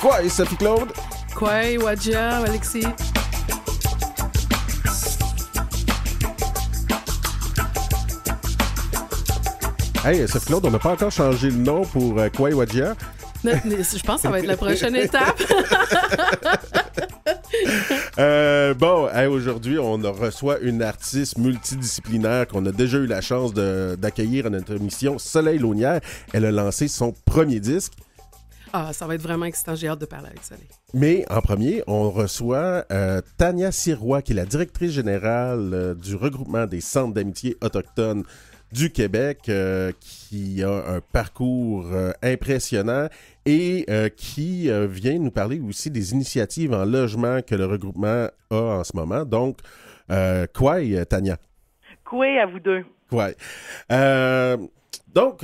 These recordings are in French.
Quoi, et Sophie-Claude? Quoi, Wadja, Alexis? Hey, Sophie-Claude, on n'a pas encore changé le nom pour Kwai Wadja. Je pense que ça va être la prochaine étape. Aujourd'hui, on reçoit une artiste multidisciplinaire qu'on a déjà eu la chance d'accueillir à notre émission Soleil Launière. Elle a lancé son premier disque. Ah, ça va être vraiment excitant. J'ai hâte de parler avec Soleil. Mais en premier, on reçoit Tania Sirois, qui est la directrice générale du regroupement des centres d'amitié autochtones du Québec, qui a un parcours impressionnant et qui vient nous parler aussi des initiatives en logement que le regroupement a en ce moment. Donc, quoi, Tania? Quoi à vous deux? Ouais. Donc,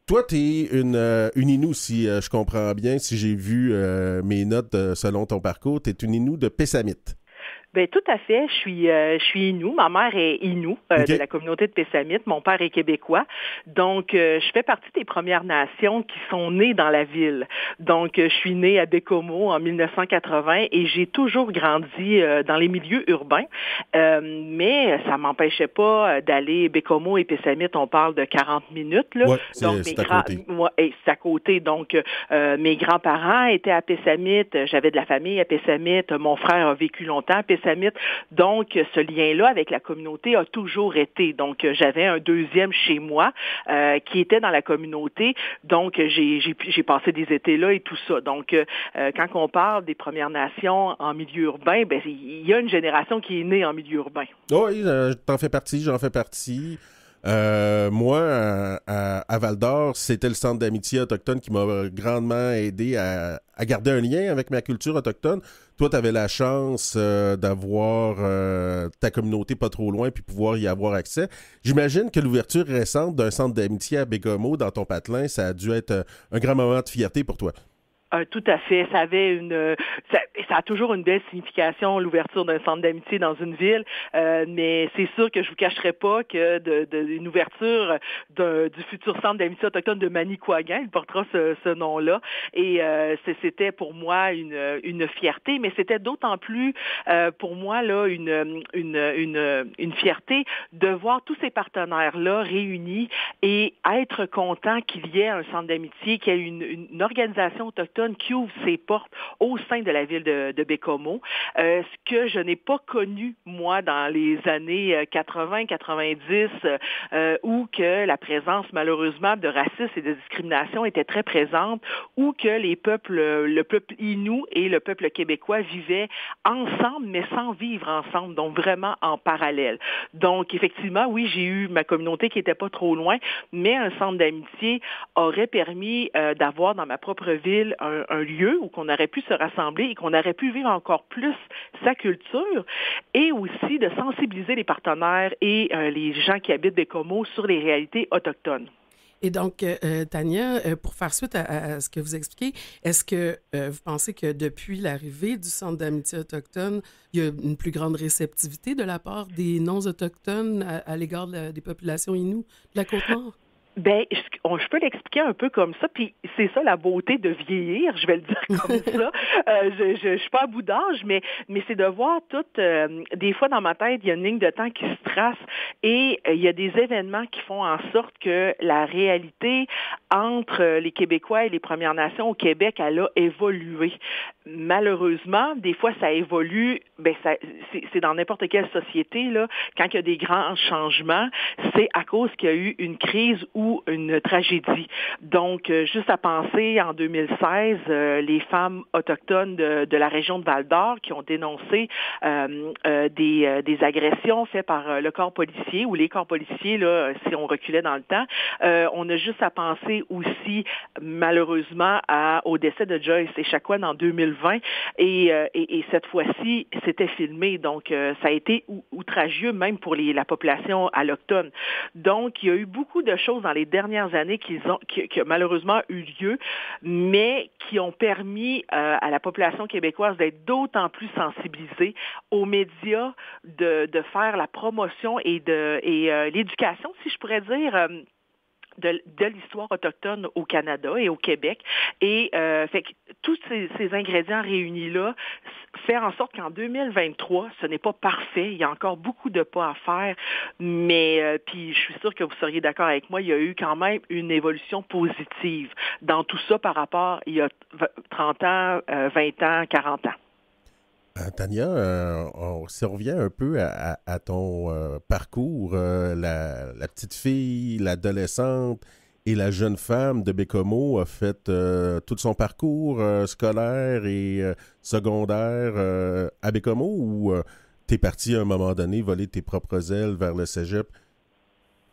toi, tu es une Inou, si je comprends bien, si j'ai vu mes notes selon ton parcours, tu es une Inou de Pessamit. Ben tout à fait. Je suis Inou. Ma mère est Inou de la communauté de Pessamit. Mon père est québécois. Donc, je fais partie des Premières Nations qui sont nées dans la ville. Donc, je suis née à Bécomo en 1980 et j'ai toujours grandi dans les milieux urbains. Mais ça m'empêchait pas d'aller Bécomo et Pessamit. On parle de 40 minutes là. Ouais, donc c'est à côté. c'est à côté. Donc, mes grands-parents étaient à Pessamit. J'avais de la famille à Pessamit. Mon frère a vécu longtemps à Pessamit. Donc, ce lien-là avec la communauté a toujours été. Donc, j'avais un deuxième chez moi qui était dans la communauté. Donc, j'ai passé des étés là et tout ça. Donc, quand on parle des Premières Nations en milieu urbain, ben il y a une génération qui est née en milieu urbain. Oui, j'en fais partie. Moi, à Val-d'Or, c'était le centre d'amitié autochtone qui m'a grandement aidé à garder un lien avec ma culture autochtone. Toi, tu avais la chance d'avoir ta communauté pas trop loin puis pouvoir y avoir accès. J'imagine que l'ouverture récente d'un centre d'amitié à Bécomo dans ton patelin, ça a dû être un grand moment de fierté pour toi. Tout à fait. Ça a toujours une belle signification, l'ouverture d'un centre d'amitié dans une ville. Mais c'est sûr que je vous cacherai pas que une ouverture du futur centre d'amitié autochtone de Manicouagan, il portera ce nom-là. Et c'était pour moi une fierté, mais c'était d'autant plus pour moi là une fierté de voir tous ces partenaires-là réunis et être content qu'il y ait un centre d'amitié, qu'il y ait une organisation autochtone qui ouvre ses portes au sein de la ville de Bécomo, ce que je n'ai pas connu, moi, dans les années 80-90, où que la présence, malheureusement, de racisme et de discrimination était très présente, où que le peuple Inou et le peuple québécois vivaient ensemble, mais sans vivre ensemble, donc vraiment en parallèle. Donc, effectivement, oui, j'ai eu ma communauté qui n'était pas trop loin, mais un centre d'amitié aurait permis d'avoir dans ma propre ville un lieu où qu'on aurait pu se rassembler et qu'on aurait pu vivre encore plus sa culture et aussi de sensibiliser les partenaires et les gens qui habitent Bécomo sur les réalités autochtones. Et donc, Tania, pour faire suite à ce que vous expliquez, est-ce que vous pensez que depuis l'arrivée du Centre d'amitié autochtone, il y a une plus grande réceptivité de la part des non-autochtones à l'égard des populations inoues de la Côte-Nord? Ben, je peux l'expliquer un peu comme ça, puis c'est ça la beauté de vieillir, je vais le dire comme ça. Je suis pas à bout d'âge, mais c'est de voir des fois dans ma tête, il y a une ligne de temps qui se trace et il y a des événements qui font en sorte que la réalité entre les Québécois et les Premières Nations au Québec, elle a évolué. Malheureusement, des fois ça évolue, c'est dans n'importe quelle société, là, quand il y a des grands changements, c'est à cause qu'il y a eu une crise ou une tragédie. Donc, juste à penser, en 2016, les femmes autochtones de la région de Val-d'Or qui ont dénoncé des agressions faites par le corps policier ou les corps policiers, là, si on reculait dans le temps. On a juste à penser aussi, malheureusement, au décès de Joyce Echaquan en 2020. Et cette fois-ci, c'était filmé. Donc, ça a été outragieux, même pour la population allochtone. Donc, il y a eu beaucoup de choses dans les dernières années qui ont malheureusement eu lieu, mais qui ont permis à la population québécoise d'être d'autant plus sensibilisée aux médias, de faire la promotion et l'éducation, si je pourrais dire, de l'histoire autochtone au Canada et au Québec. Et fait que tous ces ingrédients réunis-là fait en sorte qu'en 2023, ce n'est pas parfait. Il y a encore beaucoup de pas à faire, mais puis je suis sûre que vous seriez d'accord avec moi, il y a eu quand même une évolution positive dans tout ça par rapport il y a 30 ans, 20 ans, 40 ans. Tania, si on revient un peu à ton parcours, la petite fille, l'adolescente et la jeune femme de Bécomo a fait tout son parcours scolaire et secondaire à Bécomo ou t'es parti à un moment donné voler tes propres ailes vers le cégep?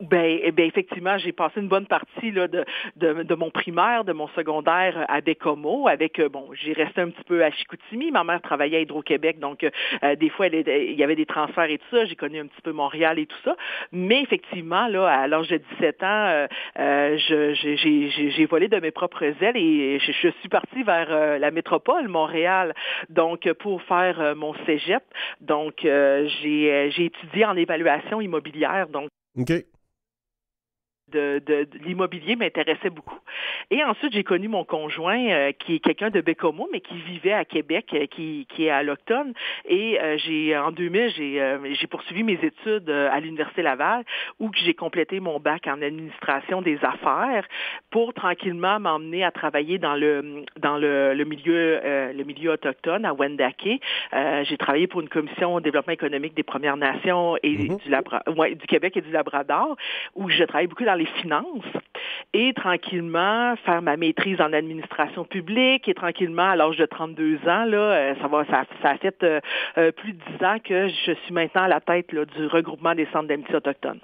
Ben effectivement, j'ai passé une bonne partie là, de mon primaire, de mon secondaire à Bécomo. Avec j'ai resté un petit peu à Chicoutimi. Ma mère travaillait à Hydro-Québec, donc des fois il y avait des transferts et tout ça. J'ai connu un petit peu Montréal et tout ça. Mais effectivement, là, à l'âge de 17 ans, j'ai volé de mes propres ailes et je suis partie vers la métropole, Montréal, donc pour faire mon cégep. Donc j'ai étudié en évaluation immobilière. Donc OK. de l'immobilier m'intéressait beaucoup. Et ensuite, j'ai connu mon conjoint qui est quelqu'un de Bécomo, mais qui vivait à Québec, qui est alloctone. Et en 2000, j'ai poursuivi mes études à l'Université Laval, où j'ai complété mon bac en administration des affaires pour tranquillement m'emmener à travailler dans le milieu autochtone à Wendake. J'ai travaillé pour une commission au développement économique des Premières Nations et du Québec et du Labrador, où je travaille beaucoup dans les finances et tranquillement faire ma maîtrise en administration publique et tranquillement à l'âge de 32 ans là ça a fait plus de 10 ans que je suis maintenant à la tête là, du regroupement des centres d'amitié autochtones.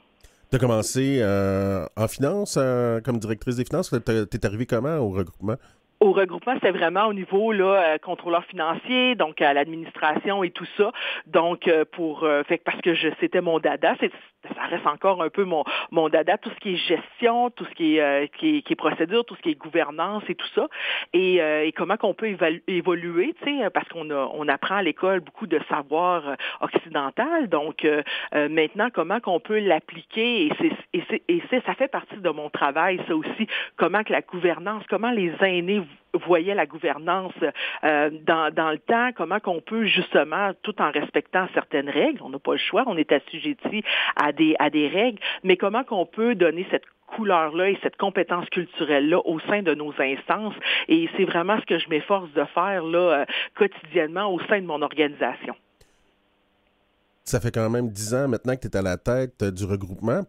Tu as commencé en finance comme directrice des finances. T'es arrivé comment au regroupement? Au regroupement, c'était vraiment au niveau là contrôleur financier, donc à l'administration et tout ça. Donc parce que c'était mon dada, ça reste encore un peu mon dada, tout ce qui est gestion, tout ce qui est procédure, tout ce qui est gouvernance et tout ça. Et comment qu'on peut évoluer, tu sais, parce on apprend à l'école beaucoup de savoir occidental. Donc maintenant, comment qu'on peut l'appliquer et ça fait partie de mon travail, ça aussi. Comment que la gouvernance, comment les aînés voyaient la gouvernance dans le temps, comment qu'on peut justement, tout en respectant certaines règles, on n'a pas le choix, on est assujetti à des règles, mais comment qu'on peut donner cette couleur-là et cette compétence culturelle-là au sein de nos instances. Et c'est vraiment ce que je m'efforce de faire là quotidiennement au sein de mon organisation. Ça fait quand même 10 ans maintenant que tu es à la tête du regroupement.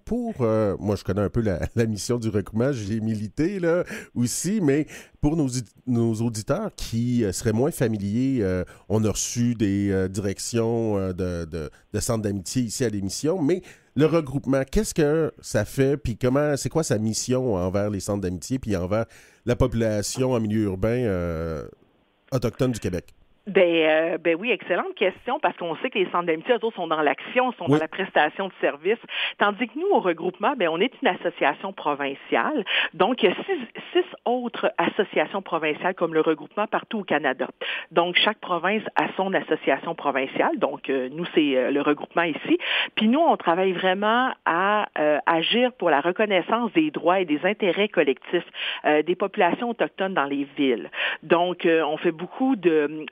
Moi, je connais un peu la mission du regroupement, j'ai milité là aussi, mais pour nos auditeurs qui seraient moins familiers, on a reçu des directions de centres d'amitié ici à l'émission, mais le regroupement, qu'est-ce que ça fait, puis c'est quoi sa mission envers les centres d'amitié, puis envers la population en milieu urbain autochtone du Québec? Ben oui, excellente question, parce qu'on sait que les centres d'amitié, eux autres, sont dans l'action, sont dans la prestation de services, tandis que nous, au regroupement, on est une association provinciale, donc il y a six autres associations provinciales comme le regroupement partout au Canada. Donc, chaque province a son association provinciale, donc nous, c'est le regroupement ici, puis nous, on travaille vraiment à agir pour la reconnaissance des droits et des intérêts collectifs des populations autochtones dans les villes. Donc, on fait beaucoup de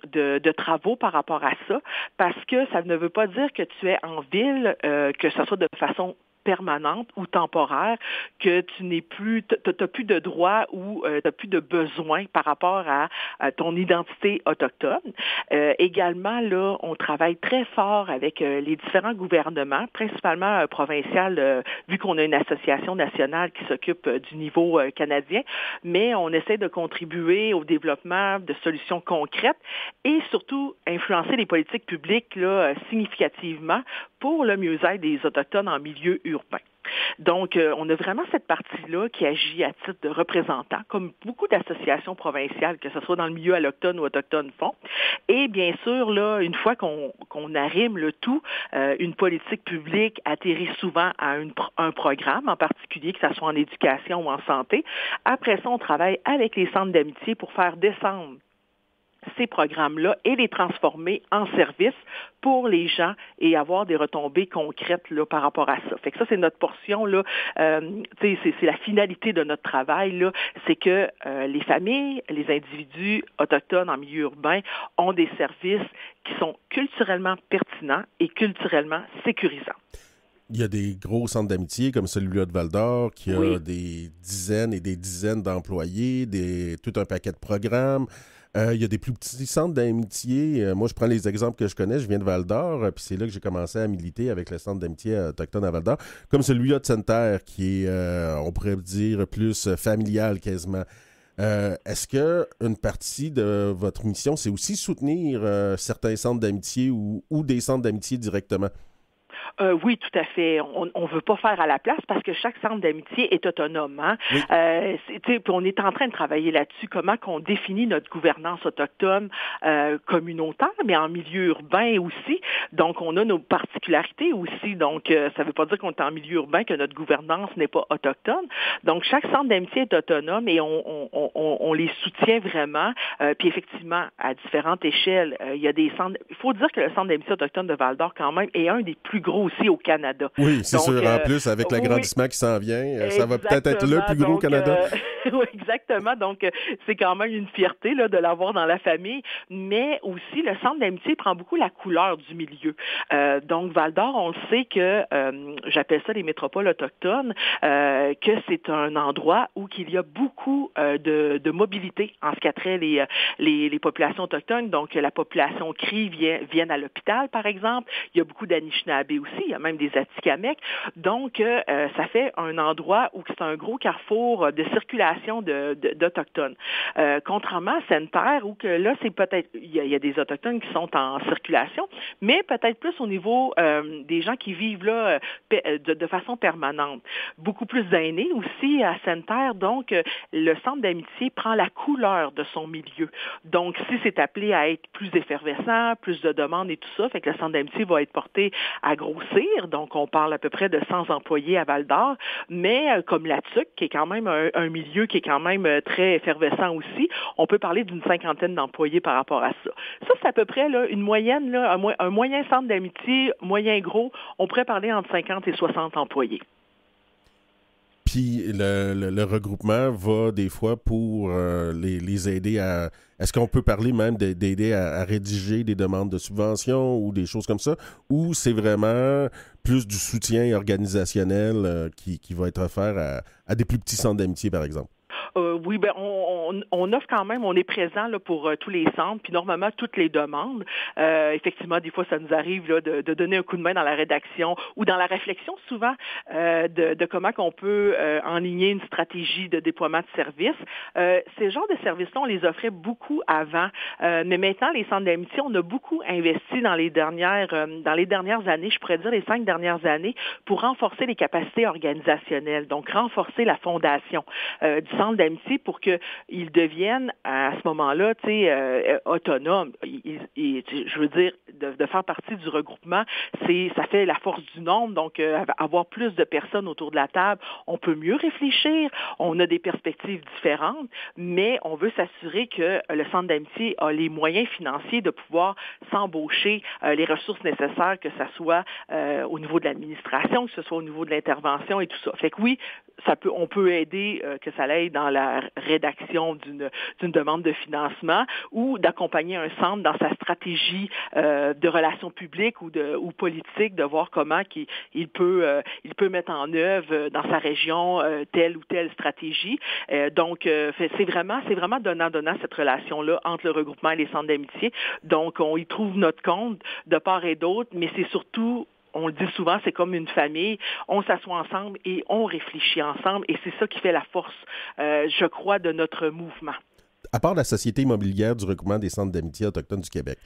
travaux par rapport à ça, parce que ça ne veut pas dire que tu es en ville, que ce soit de façon permanente ou temporaire, que tu n'as plus de droits ou tu n'as plus de besoins par rapport à ton identité autochtone. Également, là, on travaille très fort avec les différents gouvernements, principalement provincial, vu qu'on a une association nationale qui s'occupe du niveau canadien, mais on essaie de contribuer au développement de solutions concrètes et surtout influencer les politiques publiques là, significativement pour le mieux-être des Autochtones en milieu urbain. Donc, on a vraiment cette partie-là qui agit à titre de représentant, comme beaucoup d'associations provinciales, que ce soit dans le milieu alloctone ou autochtone font. Et bien sûr, là, une fois qu'on arrime le tout, une politique publique atterrit souvent à un programme en particulier, que ce soit en éducation ou en santé. Après ça, on travaille avec les centres d'amitié pour faire descendre ces programmes-là et les transformer en services pour les gens et avoir des retombées concrètes là, par rapport à ça. Fait que ça, c'est notre portion, là. C'est la finalité de notre travail, là, c'est que les familles, les individus autochtones en milieu urbain ont des services qui sont culturellement pertinents et culturellement sécurisants. Il y a des gros centres d'amitié comme celui-là de Val-d'Or qui a des dizaines et des dizaines d'employés, tout un paquet de programmes. Il y a des plus petits centres d'amitié. Moi, je prends les exemples que je connais. Je viens de Val-d'Or, puis c'est là que j'ai commencé à militer avec le centre d'amitié autochtone à Val-d'Or, comme celui-là de Sainte-Terre, qui est, on pourrait dire, plus familial quasiment. Est-ce que une partie de votre mission, c'est aussi soutenir certains centres d'amitié ou des centres d'amitié directement? Oui, tout à fait. On ne veut pas faire à la place parce que chaque centre d'amitié est autonome. Hein? Oui. Puis on est en train de travailler là-dessus, comment qu'on définit notre gouvernance autochtone communautaire, mais en milieu urbain aussi. Donc, on a nos particularités aussi. Donc, ça ne veut pas dire qu'on est en milieu urbain que notre gouvernance n'est pas autochtone. Donc, chaque centre d'amitié est autonome et on les soutient vraiment. Puis effectivement, à différentes échelles, il y a des centres... Il faut dire que le centre d'amitié autochtone de Val-d'Or, quand même, est un des plus gros aussi au Canada. Oui, c'est sûr. En plus, avec l'agrandissement qui s'en vient, ça va peut-être être le plus gros au Canada. Oui, exactement. Donc, c'est quand même une fierté là, de l'avoir dans la famille. Mais aussi, le centre d'amitié prend beaucoup la couleur du milieu. Donc, Val-d'Or, on le sait que, j'appelle ça les métropoles autochtones, que c'est un endroit où il y a beaucoup de mobilité en ce qui a trait les populations autochtones. Donc, la population Cri viennent à l'hôpital, par exemple. Il y a beaucoup d'Anishinaabe aussi. Il y a même des Atikamekw. Donc, ça fait un endroit où c'est un gros carrefour de circulation d'Autochtones. Contrairement à Sainte-Terre, où que là, c'est peut-être, il y a des Autochtones qui sont en circulation, mais peut-être plus au niveau des gens qui vivent là de façon permanente. Beaucoup plus d'aînés aussi à Sainte-Terre. Donc, le centre d'amitié prend la couleur de son milieu. Donc, si c'est appelé à être plus effervescent, plus de demandes et tout ça, fait que le centre d'amitié va être porté à grossir. Donc, on parle à peu près de 100 employés à Val-d'Or, mais comme la TUC, qui est quand même un milieu qui est quand même très effervescent aussi, on peut parler d'une 50aine d'employés par rapport à ça. Ça, c'est à peu près là, une moyenne, là, un moyen centre d'amitié, moyen gros, on pourrait parler entre 50 et 60 employés. Puis le regroupement va des fois pour les aider à... Est-ce qu'on peut parler même d'aider à rédiger des demandes de subventions ou des choses comme ça? Ou c'est vraiment plus du soutien organisationnel qui va être offert à des plus petits centres d'amitié, par exemple? Oui, ben on offre quand même, on est présent là, pour tous les centres, puis normalement toutes les demandes. Effectivement, des fois, ça nous arrive là, de donner un coup de main dans la rédaction ou dans la réflexion souvent de comment qu'on peut enligner une stratégie de déploiement de services. Ces genres de services-là, on les offrait beaucoup avant, mais maintenant, les centres d'amitié, on a beaucoup investi dans les dernières années, je pourrais dire les 5 dernières années, pour renforcer les capacités organisationnelles, donc renforcer la fondation du centre d'amitié pour qu'ils deviennent à ce moment-là, autonomes. Je veux dire, de faire partie du regroupement, ça fait la force du nombre, donc avoir plus de personnes autour de la table, on peut mieux réfléchir, on a des perspectives différentes, mais on veut s'assurer que le centre d'amitié a les moyens financiers de pouvoir s'embaucher les ressources nécessaires, que ce soit au niveau de l'administration, que ce soit au niveau de l'intervention et tout ça. Fait que oui, on peut aider, que ça l'aide dans la rédaction d'une demande de financement ou d'accompagner un centre dans sa stratégie de relations publiques ou politique, de voir comment il peut mettre en œuvre dans sa région telle ou telle stratégie. Donc, c'est vraiment donnant-donnant cette relation-là entre le regroupement et les centres d'amitié. Donc, on y trouve notre compte de part et d'autre, mais c'est surtout... On le dit souvent, c'est comme une famille. On s'assoit ensemble et on réfléchit ensemble. Et c'est ça qui fait la force, je crois, de notre mouvement. À part la Société immobilière du regroupement des centres d'amitié autochtones du Québec,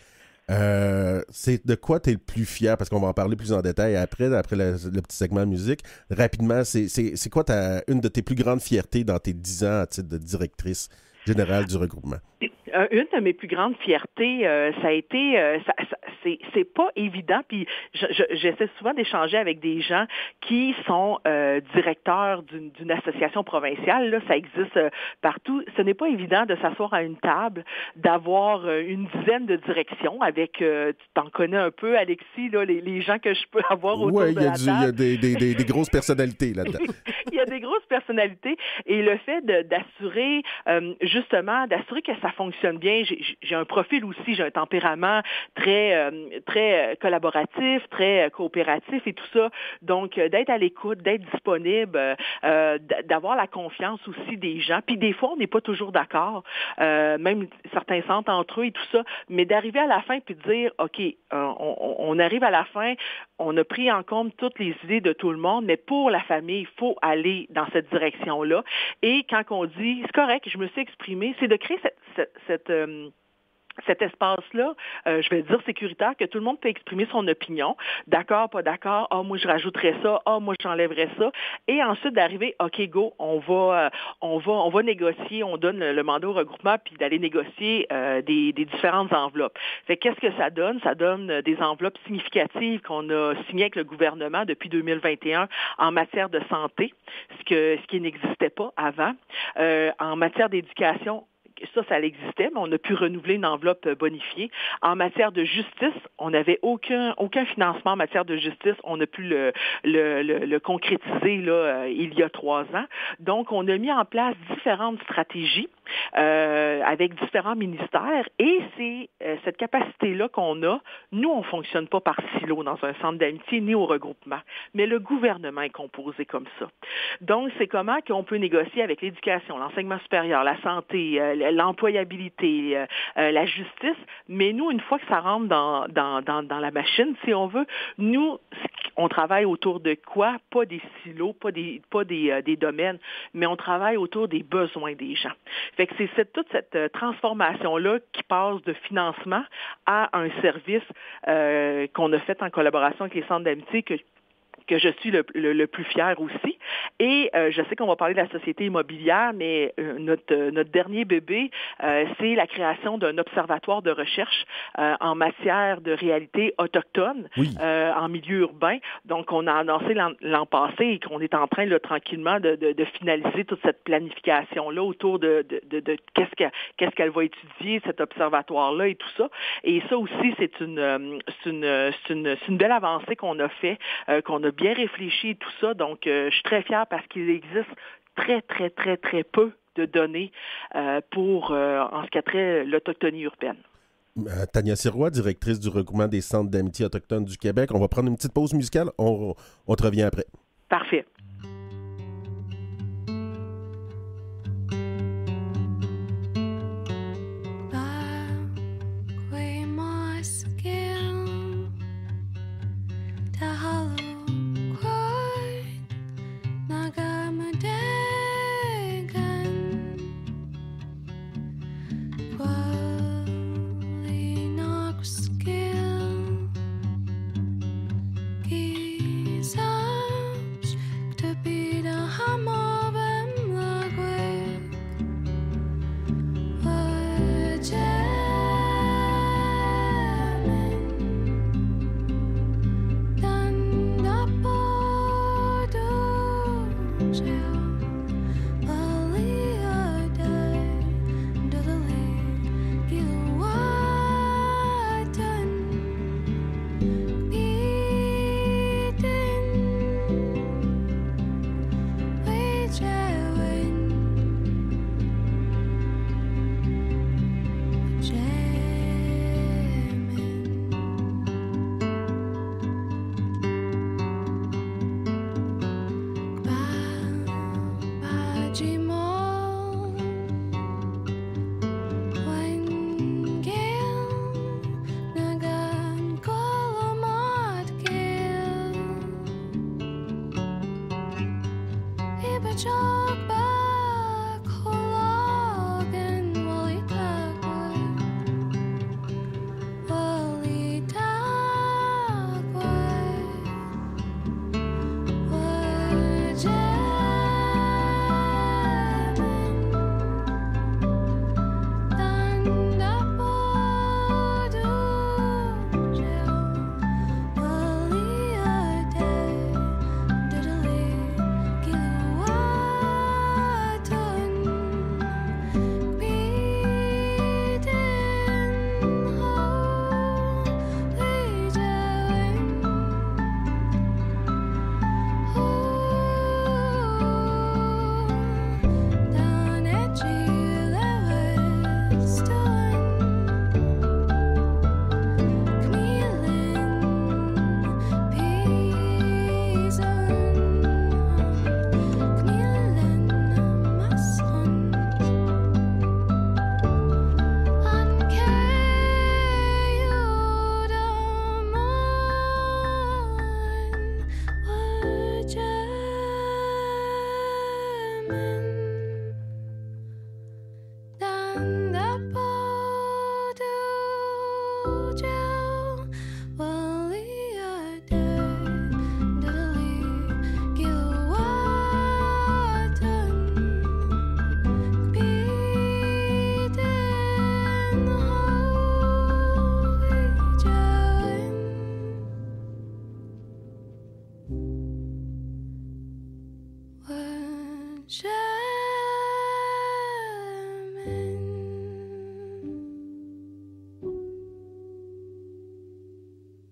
c'est de quoi tu es le plus fier? Parce qu'on va en parler plus en détail après le petit segment de musique. Rapidement, c'est quoi une de tes plus grandes fiertés dans tes 10 ans à titre de directrice générale du regroupement? Une de mes plus grandes fiertés, ça a été, c'est pas évident, puis j'essaie souvent d'échanger avec des gens qui sont directeurs d'une association provinciale, là, ça existe partout. Ce n'est pas évident de s'asseoir à une table, d'avoir une dizaine de directions avec, tu t'en connais un peu, Alexis, là, les gens que je peux avoir autour de la table. Oui, il y a des grosses personnalités là-dedans. Il y a des grosses personnalités, et le fait d'assurer, justement, d'assurer que ça fonctionne bien. J'ai un profil aussi, j'ai un tempérament très collaboratif, très coopératif et tout ça. Donc, d'être à l'écoute, d'être disponible, d'avoir la confiance aussi des gens. Puis des fois, on n'est pas toujours d'accord, même certains sentent entre eux et tout ça, mais d'arriver à la fin puis de dire, OK, on arrive à la fin, on a pris en compte toutes les idées de tout le monde, mais pour la famille, il faut aller dans cette direction-là. Et quand on dit, c'est correct, je me suis exprimée, c'est de créer cet espace-là, je vais dire sécuritaire, que tout le monde peut exprimer son opinion. D'accord, pas d'accord, moi je rajouterais ça, moi j'enlèverais ça. Et ensuite d'arriver, OK, go, on va négocier, on donne le mandat au regroupement, puis d'aller négocier des différentes enveloppes. Fait qu'est-ce que ça donne? Ça donne des enveloppes significatives qu'on a signées avec le gouvernement depuis 2021 en matière de santé, ce qui n'existait pas avant. En matière d'éducation, ça existait, mais on a pu renouveler une enveloppe bonifiée. En matière de justice, on n'avait aucun financement en matière de justice. On a pu le concrétiser là, il y a 3 ans. Donc, on a mis en place différentes stratégies avec différents ministères, et c'est cette capacité-là qu'on a. Nous, on ne fonctionne pas par silo dans un centre d'amitié ni au regroupement, mais le gouvernement est composé comme ça. Donc, c'est comment qu'on peut négocier avec l'éducation, l'enseignement supérieur, la santé, l'employabilité, la justice, mais nous, une fois que ça rentre dans la machine, si on veut, nous, on travaille autour de quoi? Pas des silos, pas des domaines, mais on travaille autour des besoins des gens. Fait que c'est toute cette transformation-là qui passe de financement à un service qu'on a fait en collaboration avec les centres d'amitié que je suis le plus fier aussi. Et je sais qu'on va parler de la société immobilière, mais notre dernier bébé, c'est la création d'un observatoire de recherche en matière de réalité autochtone, oui, en milieu urbain. Donc, on a annoncé l'an passé et qu'on est en train là, tranquillement de finaliser toute cette planification-là autour de qu'est-ce qu'elle va étudier, cet observatoire-là et tout ça. Et ça aussi, c'est une belle avancée qu'on a fait, qu'on a bien réfléchi et tout ça. Donc, je suis très fière parce qu'il existe très, très, très, très peu de données pour, en ce qui a trait, l'autochtonie urbaine. Tania Sirois, directrice du regroupement des centres d'amitié autochtones du Québec. On va prendre une petite pause musicale. On te revient après. Parfait.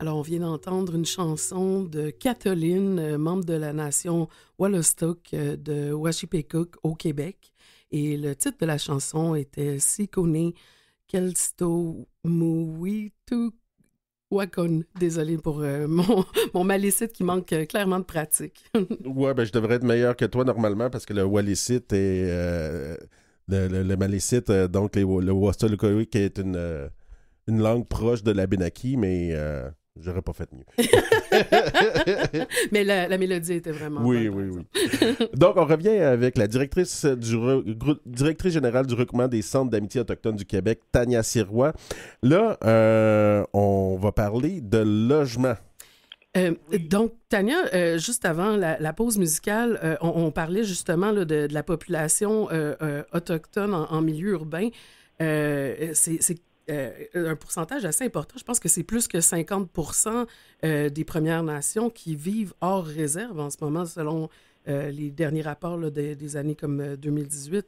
Alors, on vient d'entendre une chanson de Catherine, membre de la nation Wolastoq de Washipekuk au Québec. Et le titre de la chanson était Sikone Kelsto Muitu Wakon. Désolée pour mon malicite qui manque clairement de pratique. Ouais, ben je devrais être meilleur que toi normalement parce que le Walicite est... le malicite, donc le Wassalakoik est une langue proche de l'Abénaki, mais... j'aurais pas fait mieux. Mais la mélodie était vraiment oui, bonne. Oui. Donc, on revient avec la directrice générale du regroupement des centres d'amitié autochtones du Québec, Tania Sirois. Là, on va parler de logement. Donc, Tania, juste avant la pause musicale, on parlait justement là, de la population autochtone en milieu urbain. C'est un pourcentage assez important. Je pense que c'est plus que 50% des Premières Nations qui vivent hors réserve en ce moment, selon les derniers rapports là, des années comme 2018.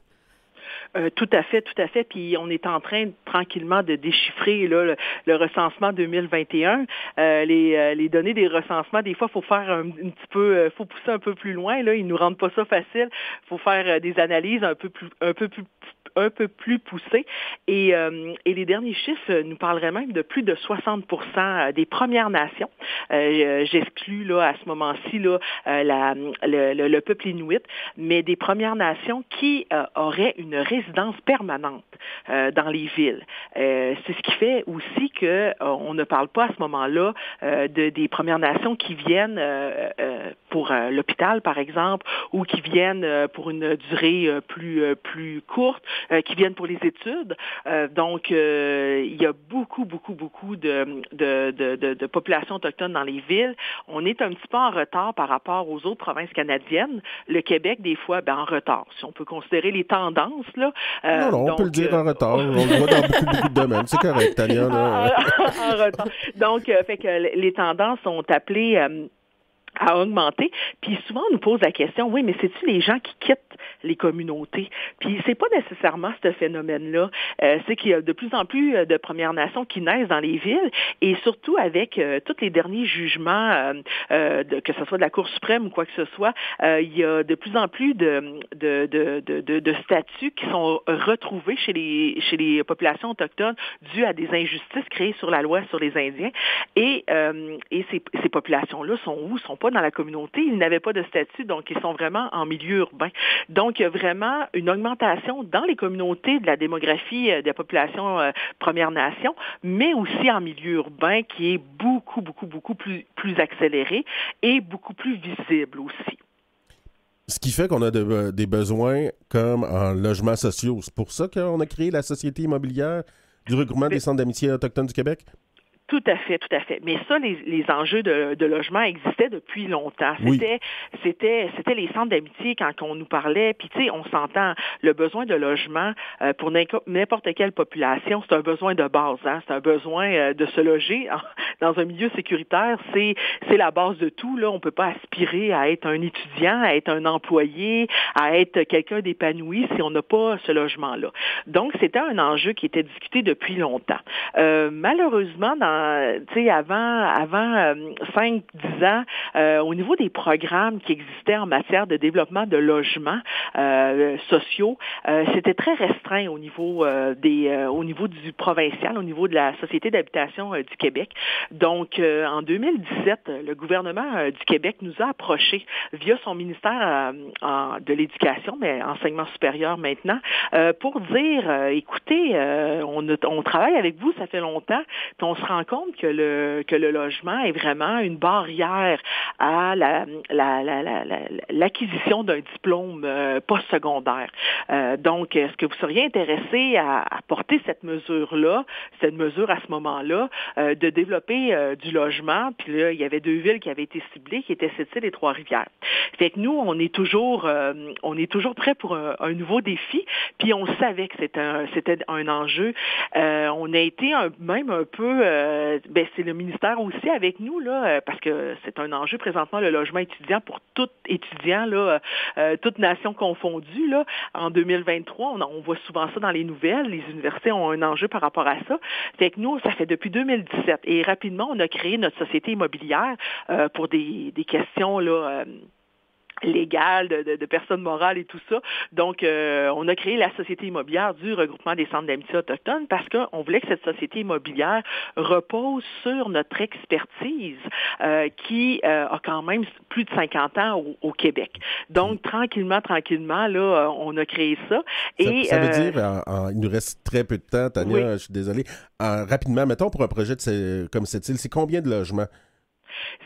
Tout à fait. Puis on est en train tranquillement de déchiffrer là, le recensement 2021. Les données des recensements, des fois, il faut faire un petit peu, faut pousser un peu plus loin. Là, ils nous rendent pas ça facile. Il faut faire des analyses un peu plus poussées. Et les derniers chiffres nous parleraient même de plus de 60% des Premières Nations. J'exclus là à ce moment-ci là le peuple inuit, mais des Premières Nations qui auraient une résidence permanente dans les villes. C'est ce qui fait aussi que on ne parle pas à ce moment-là des Premières Nations qui viennent pour l'hôpital, par exemple, ou qui viennent pour une durée plus courte, qui viennent pour les études. Donc, il y a beaucoup de populations autochtones dans les villes. On est un petit peu en retard par rapport aux autres provinces canadiennes. Le Québec, des fois, en retard. Si on peut considérer les tendances, là. Non, on peut le dire en retard. On le voit dans beaucoup de domaines. C'est correct, Tania. Là. En retard. Donc, fait que les tendances sont appelées à augmenter. Puis souvent, on nous pose la question, oui, mais c'est-tu les gens qui quittent les communautés? Puis c'est pas nécessairement ce phénomène-là. C'est qu'il y a de plus en plus de Premières Nations qui naissent dans les villes et surtout avec tous les derniers jugements, que ce soit de la Cour suprême ou quoi que ce soit, il y a de plus en plus de statuts qui sont retrouvés chez les populations autochtones dus à des injustices créées sur la loi sur les Indiens. Et ces populations-là sont où? Sont pas dans la communauté, ils n'avaient pas de statut, donc ils sont vraiment en milieu urbain. Donc, il y a vraiment une augmentation dans les communautés de la démographie des populations Premières Nations, mais aussi en milieu urbain qui est beaucoup plus accéléré et beaucoup plus visible aussi. Ce qui fait qu'on a des besoins comme en logements sociaux. C'est pour ça qu'on a créé la Société immobilière du regroupement des centres d'amitié autochtones du Québec? Tout à fait. Mais ça, les enjeux de logement existaient depuis longtemps. C'était les centres d'amitié quand on nous parlait. Puis tu sais, on s'entend, le besoin de logement pour n'importe quelle population, c'est un besoin de base. Hein? C'est un besoin de se loger dans un milieu sécuritaire. C'est la base de tout. Là, on peut pas aspirer à être un étudiant, à être un employé, à être quelqu'un d'épanoui si on n'a pas ce logement-là. Donc, c'était un enjeu qui était discuté depuis longtemps. Malheureusement, avant 5-10 ans, au niveau des programmes qui existaient en matière de développement de logements sociaux, c'était très restreint au niveau du provincial, au niveau de la Société d'habitation du Québec. Donc, en 2017, le gouvernement du Québec nous a approchés via son ministère de l'Éducation, mais enseignement supérieur maintenant, pour dire, écoutez, on travaille avec vous, ça fait longtemps, puis on se rend compte que le logement est vraiment une barrière à l'acquisition d'un diplôme postsecondaire. Donc, est-ce que vous seriez intéressé à porter cette mesure à ce moment-là, de développer du logement? Puis là, il y avait 2 villes qui avaient été ciblées, qui étaient Sept-Îles et Trois-Rivières. Fait que nous, on est toujours prêts pour un nouveau défi, puis on savait que c'était un enjeu. On a été même un peu c'est le ministère aussi avec nous, là, parce que c'est un enjeu présentement, le logement étudiant pour tout étudiant, là, toute nation confondue. Là, en 2023, on voit souvent ça dans les nouvelles. Les universités ont un enjeu par rapport à ça. Fait que nous, ça fait depuis 2017. Et rapidement, on a créé notre société immobilière pour des questions là, légales, de personnes morales et tout ça. Donc, on a créé la Société immobilière du regroupement des centres d'amitié autochtones parce qu'on voulait que cette société immobilière repose sur notre expertise qui a quand même plus de 50 ans au Québec. Donc, tranquillement, là, on a créé ça. Et, ça veut dire, il nous reste très peu de temps, Tania, oui. Je suis désolé. Rapidement, mettons pour un projet comme cette île, c'est combien de logements?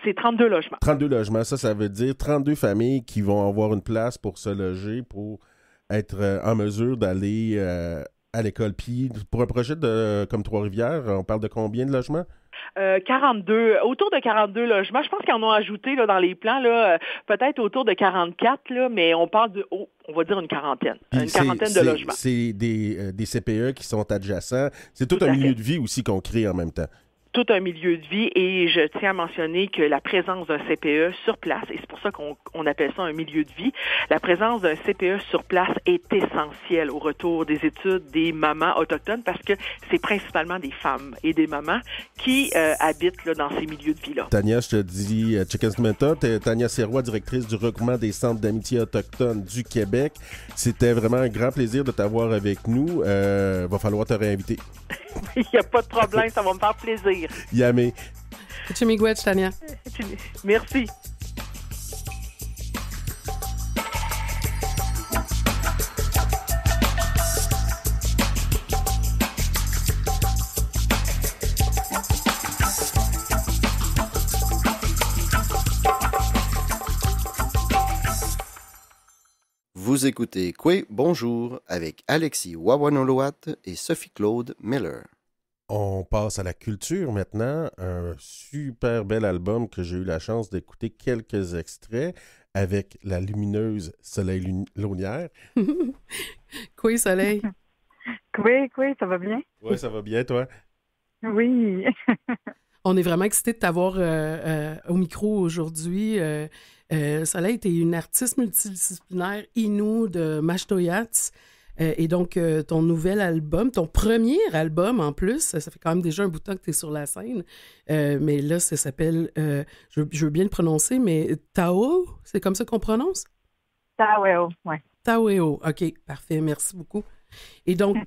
C'est 32 logements. 32 logements, ça veut dire 32 familles qui vont avoir une place pour se loger, pour être en mesure d'aller à l'école. Puis pour un projet comme Trois-Rivières, on parle de combien de logements? 42, autour de 42 logements. Je pense qu'ils en ont ajouté là, dans les plans, là, peut-être autour de 44, là, mais on parle de, on va dire une quarantaine. Puis une quarantaine de logements. C'est des CPE qui sont adjacents. C'est tout un milieu de vie aussi qu'on crée en même temps. Tout un milieu de vie et je tiens à mentionner que la présence d'un CPE sur place, et c'est pour ça qu'on appelle ça un milieu de vie, la présence d'un CPE sur place est essentielle au retour des études des mamans autochtones parce que c'est principalement des femmes et des mamans qui habitent là, dans ces milieux de vie-là. Tania, je te dis, Chickens Meta, Tania Sirois, directrice du regroupement des centres d'amitié autochtones du Québec. C'était vraiment un grand plaisir de t'avoir avec nous. Va falloir te réinviter. Il n'y a pas de problème, ça va me faire plaisir. Yamé. Miigwech, Tania. Merci. Vous écoutez Kwe Bonjour avec Alexis Wawanoloat et Sophie-Claude Miller. On passe à la culture maintenant. Un super bel album que j'ai eu la chance d'écouter quelques extraits avec la lumineuse Soleil Launière. Quoi, Soleil? Oui, ça va bien? Oui, ça va bien, toi? Oui. On est vraiment excités de t'avoir au micro aujourd'hui. Soleil, tu es une artiste multidisciplinaire Innu de Mashtoyats. Et donc, ton nouvel album, ton premier album en plus, ça fait quand même déjà un bout de temps que tu es sur la scène, mais là, ça s'appelle, je veux bien le prononcer, mais Tao, c'est comme ça qu'on prononce? Taweo, oui. Taweo, OK, parfait, merci beaucoup. Et donc,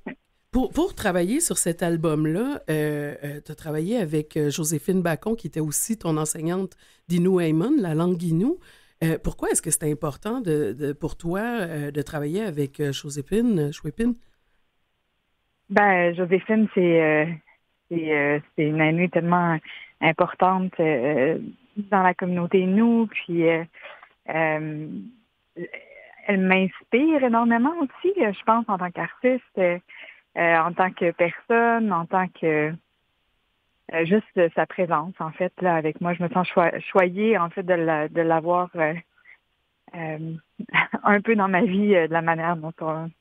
pour travailler sur cet album-là, tu as travaillé avec Joséphine Bacon, qui était aussi ton enseignante d'Innu Aimun, la langue Innu. Pourquoi est-ce que c'est important pour toi de travailler avec Joséphine Chouépine? Ben, Joséphine, c'est une amie tellement importante dans la communauté Innu, puis elle m'inspire énormément aussi, je pense, en tant qu'artiste, en tant que personne, en tant que juste sa présence, en fait, là, avec moi. Je me sens choyée, en fait, de l'avoir un peu dans ma vie, de la manière dont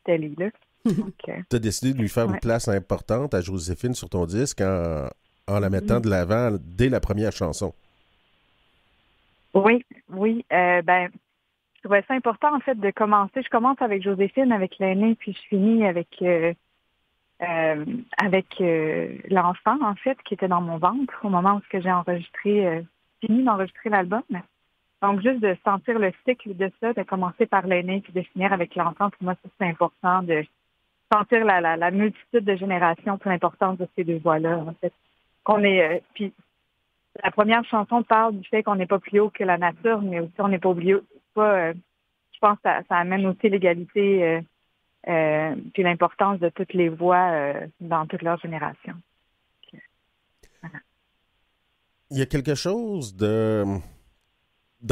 elle est là. Tu as décidé de lui faire une place importante à Joséphine sur ton disque en la mettant de l'avant dès la première chanson. Oui. Je trouvais ça important, en fait, de commencer. Je commence avec Joséphine, avec l'aînée, puis je finis avec l'enfant, en fait, qui était dans mon ventre au moment où j'ai fini d'enregistrer l'album. Donc, juste de sentir le cycle de ça, de commencer par l'aîné puis de finir avec l'enfant, pour moi, ça, c'est important de sentir la multitude de générations, puis l'importance de ces deux voix-là, en fait. Puis, la première chanson parle du fait qu'on n'est pas plus haut que la nature, mais aussi on n'est pas oublié. Je pense que ça amène aussi l'égalité puis l'importance de toutes les voix dans toutes leurs générations. Voilà. Il y a quelque chose dans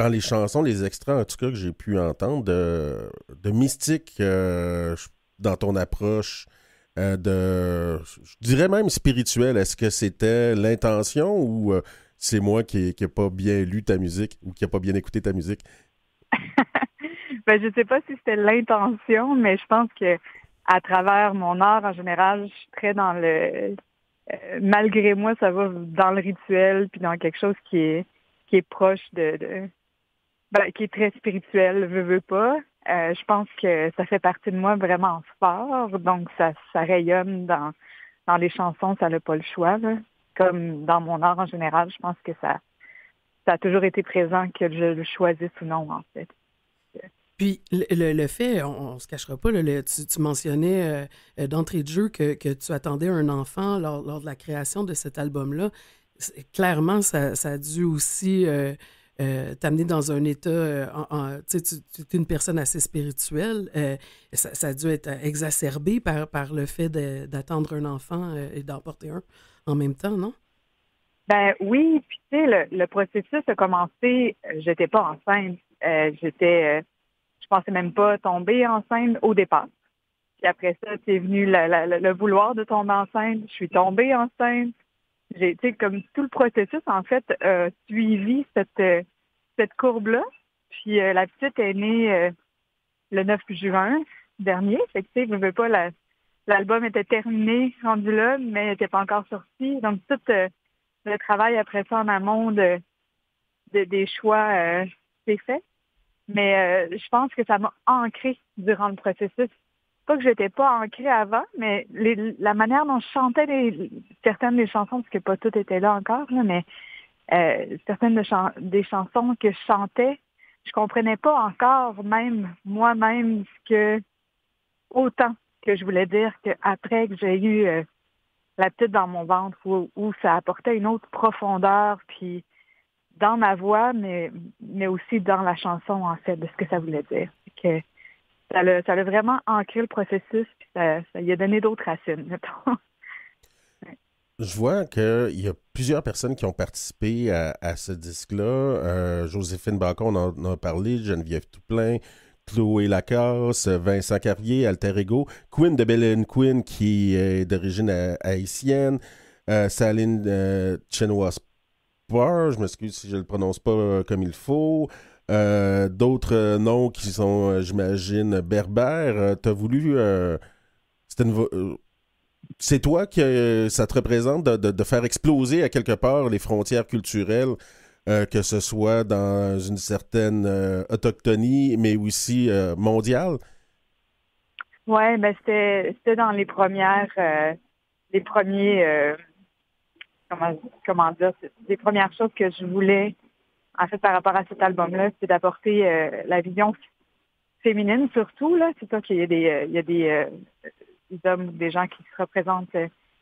les chansons, les extraits en tout cas que j'ai pu entendre, de mystique dans ton approche, je dirais même spirituelle. Est-ce que c'était l'intention ou c'est moi qui n'ai pas bien lu ta musique ou qui n'a pas bien écouté ta musique? Ben, je ne sais pas si c'était l'intention, mais je pense que à travers mon art en général, je suis très dans malgré moi, ça va dans le rituel, puis dans quelque chose qui est proche qui est très spirituel, veux pas. Je pense que ça fait partie de moi vraiment fort, donc ça rayonne dans les chansons, ça n'a pas le choix, là. Comme dans mon art en général, je pense que ça a toujours été présent, que je le choisisse ou non, en fait. Puis le fait, on se cachera pas, là, tu mentionnais d'entrée de jeu que tu attendais un enfant lors de la création de cet album-là. Clairement, ça a dû aussi t'amener dans un état, tu es une personne assez spirituelle, ça a dû être exacerbé par le fait d'attendre un enfant et d'en porter un en même temps, non? Ben oui, puis tu sais, le processus a commencé, j'étais pas enceinte, je pensais même pas tomber enceinte au départ. Puis après ça, c'est venu le vouloir de tomber enceinte, je suis tombée enceinte. Tu sais, comme tout le processus, en fait, suivi cette courbe-là. Puis la petite est née le 9 juin dernier. Fait que, tu sais, je veux pas, l'album était terminé, rendu là, mais n'était pas encore sorti. Donc, tout le travail après ça en amont des choix s'est fait. Mais je pense que ça m'a ancrée durant le processus. Pas que j'étais pas ancrée avant, mais la manière dont je chantais certaines des chansons, parce que pas toutes étaient là encore, là, mais certaines des chansons que je chantais, je comprenais pas encore, même moi-même, autant que je voulais dire qu'après que j'ai eu la petite dans mon ventre, où ça apportait une autre profondeur, puis dans ma voix, mais aussi dans la chanson, en fait, de ce que ça voulait dire. Que ça a vraiment ancré le processus, puis ça y a donné d'autres racines, mettons. Je vois qu'il y a plusieurs personnes qui ont participé à ce disque-là. Joséphine Bacon, on en a parlé, Geneviève Touplein, Chloé Lacasse, Vincent Carrier, Alter Ego, Queen de Belen Queen, qui est d'origine haïtienne, Saline Chenois Spar, je m'excuse si je le prononce pas comme il faut. D'autres noms qui sont, j'imagine, berbères. T'as voulu... c'est toi que ça te représente de faire exploser à quelque part les frontières culturelles, que ce soit dans une certaine autochtonie, mais aussi mondiale? Ouais, ben c'était dans les premiers, comment dire, les premières choses que je voulais, en fait, par rapport à cet album-là, c'est d'apporter la vision féminine surtout, là. C'est sûr qu'il y a des hommes, des gens qui se représentent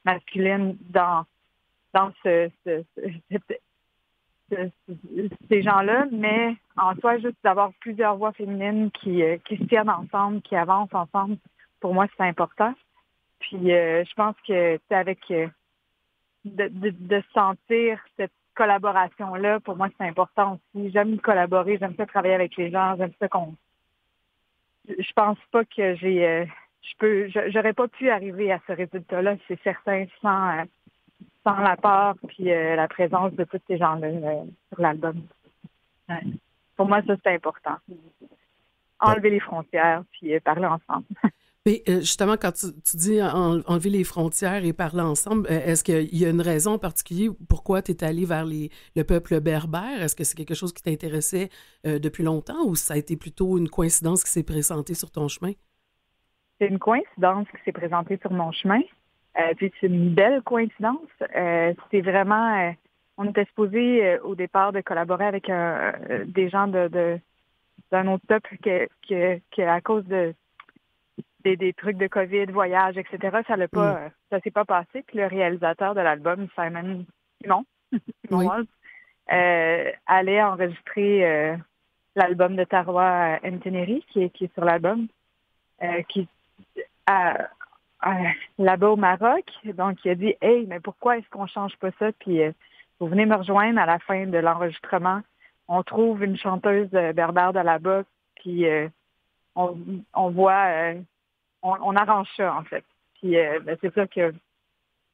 masculines dans ces gens-là, mais en soi, juste d'avoir plusieurs voix féminines qui se tiennent ensemble, qui avancent ensemble, pour moi, c'est important. Puis je pense que c'est avec de sentir cette collaboration-là, pour moi, c'est important aussi. J'aime collaborer, j'aime ça travailler avec les gens, j'aime ça je pense pas que j'aurais pas pu arriver à ce résultat-là, c'est certain, sans l'apport puis la présence de tous ces gens-là sur l'album. Ouais. Pour moi, ça, c'est important. Enlever les frontières puis parler ensemble. Mais justement, quand tu dis enlever les frontières et parler ensemble, est-ce qu'il y a une raison en particulier pourquoi tu es allé vers le peuple berbère? Est-ce que c'est quelque chose qui t'intéressait depuis longtemps ou ça a été plutôt une coïncidence qui s'est présentée sur ton chemin? C'est une coïncidence qui s'est présentée sur mon chemin. Puis c'est une belle coïncidence. C'est vraiment... on était supposé au départ de collaborer avec des gens d'un autre peuple que à cause des trucs de COVID, voyages, etc., ça s'est pas passé. Puis le réalisateur de l'album, Simon Walls, allait enregistrer l'album de Taroa Mteneri, qui est sur l'album, là-bas au Maroc. Donc, il a dit « Hey, mais pourquoi est-ce qu'on change pas ça? Puis vous venez me rejoindre à la fin de l'enregistrement. On trouve une chanteuse berbère de là-bas, puis on voit... on arrange ça, en fait. » Puis c'est ça que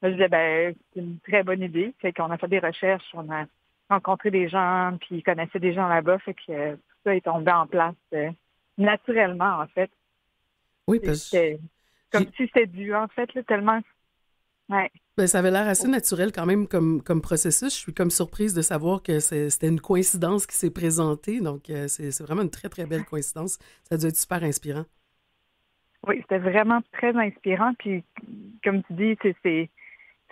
je disais, c'est une très bonne idée. Fait qu'on a fait des recherches, on a rencontré des gens, puis ils connaissaient des gens là-bas. Fait que tout ça est tombé en place naturellement, en fait. Oui, parce que... Comme si c'était dû, en fait, là, tellement Ouais. Ben, ça avait l'air assez naturel quand même comme processus. Je suis comme surprise de savoir que c'était une coïncidence qui s'est présentée. Donc, c'est vraiment une très, très belle coïncidence. Ça a dû être super inspirant. Oui, c'était vraiment très inspirant. Puis, comme tu dis,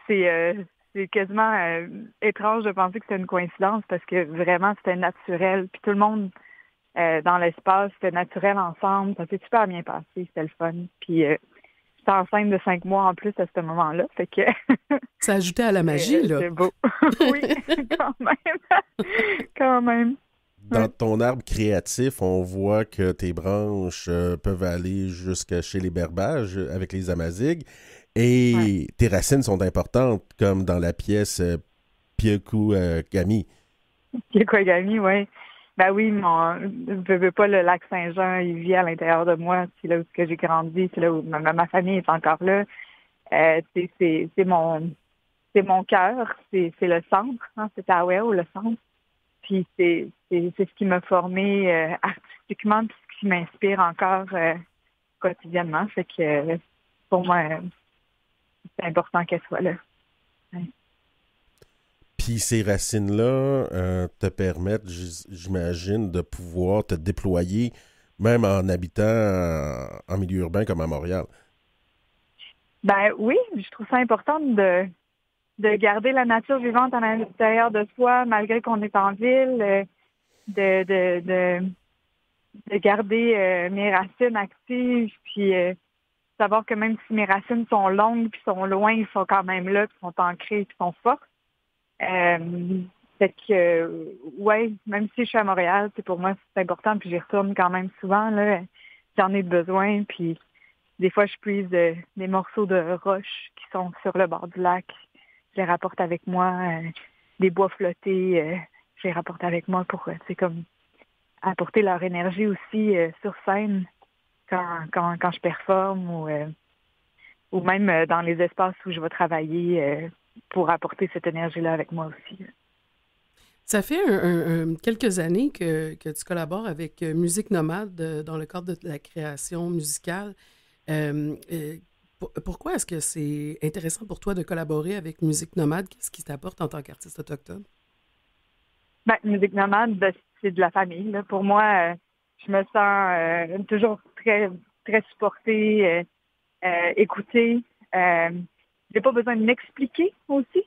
c'est quasiment étrange de penser que c'est une coïncidence parce que vraiment, c'était naturel. Puis tout le monde dans l'espace, c'était naturel ensemble. Ça s'est super bien passé. C'était le fun. Puis j'étais enceinte de 5 mois en plus à ce moment-là. Fait que Ça ajoutait à la magie, là. c'est beau. Oui, quand même. Quand même. Dans ton arbre créatif, on voit que tes branches peuvent aller jusqu'à chez les berbages avec les amazighes et tes racines sont importantes, comme dans la pièce Piekugami. Piekugami, oui. Ben oui, je veux pas le lac Saint-Jean, il vit à l'intérieur de moi. C'est là où j'ai grandi, c'est là où ma famille est encore là. C'est mon cœur, c'est le centre, hein, c'est Taouéo, le centre. Puis c'est ce qui m'a formé artistiquement, puis ce qui m'inspire encore quotidiennement. Fait que pour moi, c'est important qu'elle soit là. Ouais. Puis ces racines-là te permettent, j'imagine, de pouvoir te déployer, même en habitant en milieu urbain comme à Montréal. Ben oui, je trouve ça important de garder la nature vivante à l'intérieur de soi, malgré qu'on est en ville, de garder mes racines actives, puis savoir que même si mes racines sont longues, puis sont loin, ils sont quand même là, puis sont ancrés, puis sont forts. Fait que, ouais, même si je suis à Montréal, pour moi, c'est important, puis j'y retourne quand même souvent, là, j'en ai besoin, puis des fois, je puise des morceaux de roches qui sont sur le bord du lac. Je les rapporte avec moi, des bois flottés, je les rapporte avec moi pour, comme apporter leur énergie aussi sur scène quand je performe ou même dans les espaces où je vais travailler pour apporter cette énergie-là avec moi aussi. Ça fait quelques années que tu collabores avec Musique Nomade dans le cadre de la création musicale. Pourquoi est-ce que c'est intéressant pour toi de collaborer avec Musique Nomade? Qu'est-ce qui t'apporte en tant qu'artiste autochtone? Ben, Musique Nomade, c'est de la famille. Là. Pour moi, je me sens toujours très, très supportée, écoutée. J'ai pas besoin de m'expliquer aussi.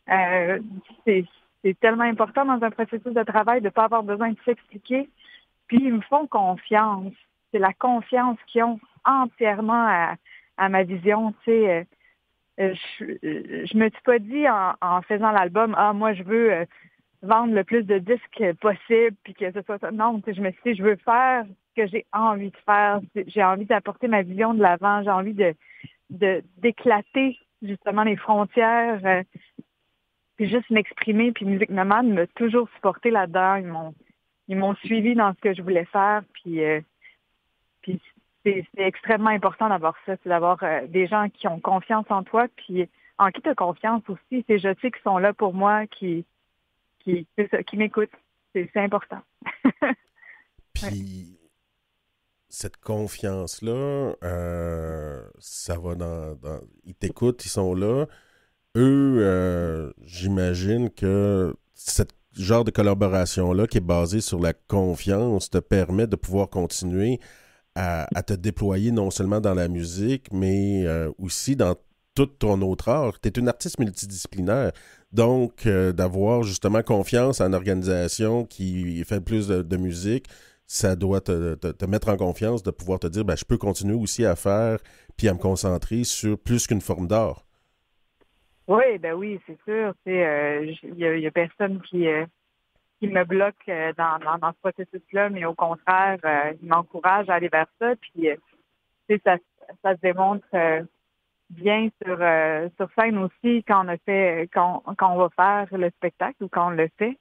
C'est tellement important dans un processus de travail de ne pas avoir besoin de s'expliquer. Puis ils me font confiance. C'est la confiance qu'ils ont entièrement à ma vision. Tu sais, je me suis pas dit en faisant l'album, moi je veux vendre le plus de disques possible, puis que ce soit ça. Non, je me suis dit, je veux faire ce que j'ai envie de faire. J'ai envie d'apporter ma vision de l'avant. J'ai envie d'éclater justement les frontières, puis juste m'exprimer. Puis Musique Nomade m'a toujours supporté là-dedans. Ils m'ont suivi dans ce que je voulais faire. Puis c'est extrêmement important d'avoir ça, c'est d'avoir des gens qui ont confiance en toi, puis en qui tu as confiance aussi. C'est je sais qu'ils sont là pour moi, qui m'écoutent. C'est important. Puis cette confiance-là, ça va ils t'écoutent, ils sont là. Eux, j'imagine que ce genre de collaboration-là qui est basée sur la confiance te permet de pouvoir continuer à te déployer non seulement dans la musique, mais aussi dans tout ton autre art. Tu es une artiste multidisciplinaire, donc d'avoir justement confiance en une organisation qui fait plus de musique, ça doit te mettre en confiance de pouvoir te dire, je peux continuer aussi à faire puis à me concentrer sur plus qu'une forme d'art. Oui, ben oui, c'est sûr. Il y a personne qui me bloque dans ce processus-là, mais au contraire, il m'encourage à aller vers ça. Puis, ça se démontre bien sur scène aussi quand on va faire le spectacle ou quand on le fait.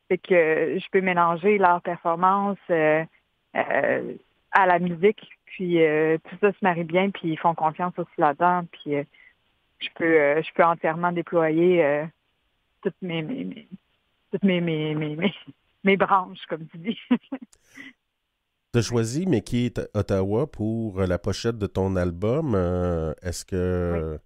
C'est que je peux mélanger leur performance à la musique. Puis, tout ça se marie bien, puis ils font confiance aussi là-dedans. Puis, je peux entièrement déployer toutes mes branches, comme tu dis. Tu as choisi Mickey Ottawa pour la pochette de ton album. Est-ce que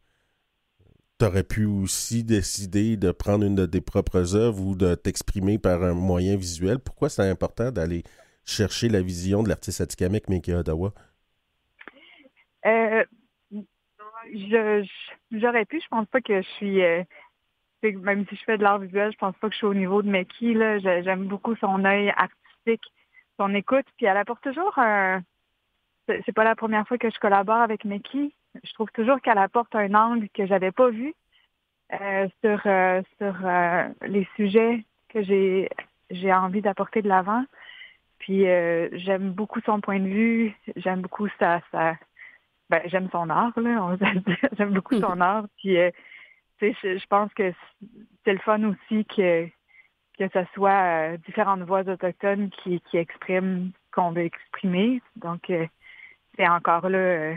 t'aurais pu aussi décider de prendre une de tes propres œuvres ou de t'exprimer par un moyen visuel. Pourquoi c'est important d'aller chercher la vision de l'artiste atikamekw Mickey Ottawa? J'aurais pu, je pense pas que je suis... même si je fais de l'art visuel, je pense pas que je suis au niveau de Mickey, là. J'aime beaucoup son œil artistique, son écoute, puis elle apporte toujours c'est pas la première fois que je collabore avec Mickey. Je trouve toujours qu'elle apporte un angle que j'avais pas vu sur les sujets que j'ai envie d'apporter de l'avant. Puis j'aime beaucoup son point de vue, j'aime beaucoup j'aime son art, là, on va dire. J'aime beaucoup son art. Puis je pense que c'est le fun aussi que ce soit différentes voix autochtones qui expriment ce qu'on veut exprimer. Donc, c'est encore là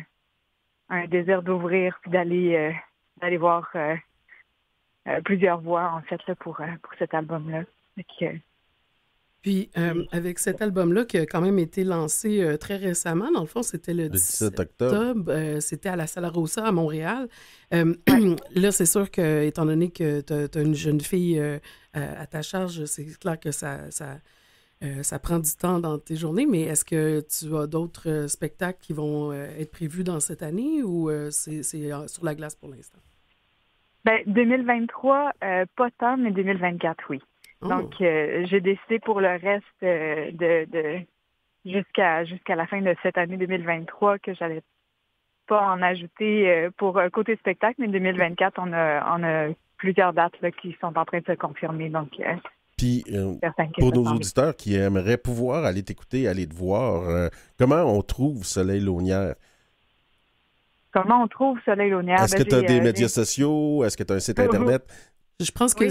un désir d'ouvrir puis d'aller voir plusieurs voix, en fait, là, pour cet album-là. Puis, avec cet album-là qui a quand même été lancé très récemment, dans le fond, c'était le 17 octobre. C'était à la Sala Rosa à Montréal. Là, c'est sûr que, étant donné que tu as une jeune fille à ta charge, c'est clair que ça prend du temps dans tes journées, mais est-ce que tu as d'autres spectacles qui vont être prévus dans cette année ou c'est sur la glace pour l'instant? 2023, pas tant, mais 2024, oui. Oh. Donc, j'ai décidé pour le reste jusqu'à la fin de cette année 2023 que j'allais pas en ajouter pour côté spectacle, mais 2024, on a plusieurs dates là, qui sont en train de se confirmer. Donc, puis, pour nos auditeurs qui aimeraient pouvoir aller t'écouter, aller te voir, comment on trouve Soleil Launière? Comment on trouve Soleil Launière? Est-ce que tu as des médias sociaux? Est-ce que tu as un site Internet? Je pense que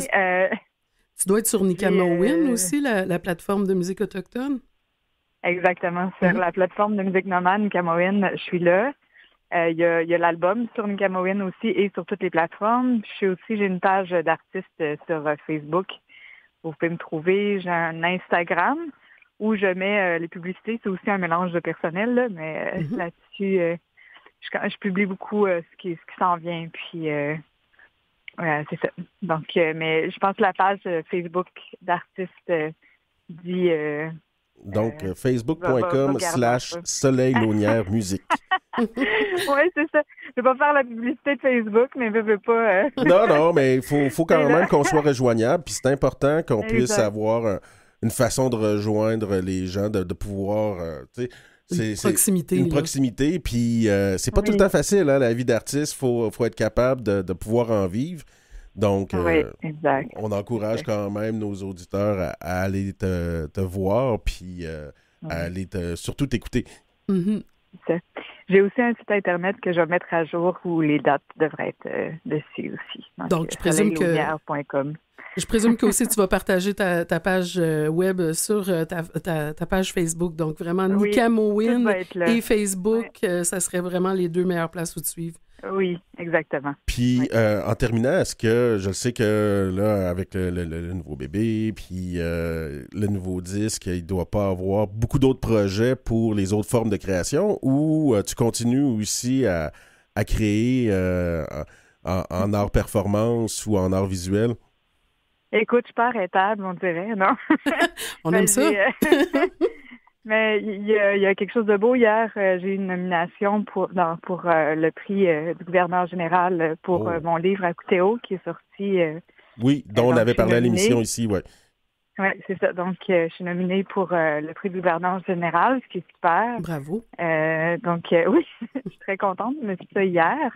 tu dois être sur Nikamowin aussi, la plateforme de musique autochtone? Exactement. Sur la plateforme de musique nomade, Nikamowin, je suis là. Il y a l'album sur Nikamowin aussi et sur toutes les plateformes. J'ai une page d'artiste sur Facebook. Vous pouvez me trouver. J'ai un Instagram où je mets les publicités. C'est aussi un mélange de personnel, là, mais là-dessus, je publie beaucoup ce qui s'en vient. Puis, c'est ça. Donc, mais je pense que la page Facebook d'artiste dit... Donc, facebook.com/Soleil Launière Musique. Oui, c'est ça. Je vais pas faire la publicité de Facebook, mais je veux pas... Non, mais il faut quand même qu'on soit rejoignable. Puis c'est important qu'on puisse avoir une façon de rejoindre les gens, de pouvoir... Une proximité. Puis c'est pas tout le temps facile, hein, la vie d'artiste. Faut être capable de pouvoir en vivre. Donc, on encourage quand même nos auditeurs à aller te voir, puis à aller surtout t'écouter. Mm-hmm. J'ai aussi un site Internet que je vais mettre à jour où les dates devraient être dessus aussi. Donc je présume Je présume que aussi tu vas partager ta page web sur ta page Facebook. Donc vraiment, Nikamowin et Facebook, ça serait vraiment les deux meilleures places où te suivre. Oui, exactement. Puis, en terminant, est-ce que, je sais que là, avec le nouveau bébé, puis le nouveau disque, il ne doit pas avoir beaucoup d'autres projets pour les autres formes de création, ou tu continues aussi à créer en art performance ou en art visuel? Écoute, je suis pas arrêtable, on dirait, non? On aime ça. Mais il y a quelque chose de beau. Hier, j'ai eu une nomination pour le prix du gouverneur général pour mon livre Akuteo qui est sorti. Oui, dont on avait parlé à l'émission ici, oui. Oui, c'est ça. Donc, je suis nominée pour le prix du gouverneur général, ce qui est super. Bravo. Donc, oui, je suis très contente. Je me suis dit ça hier.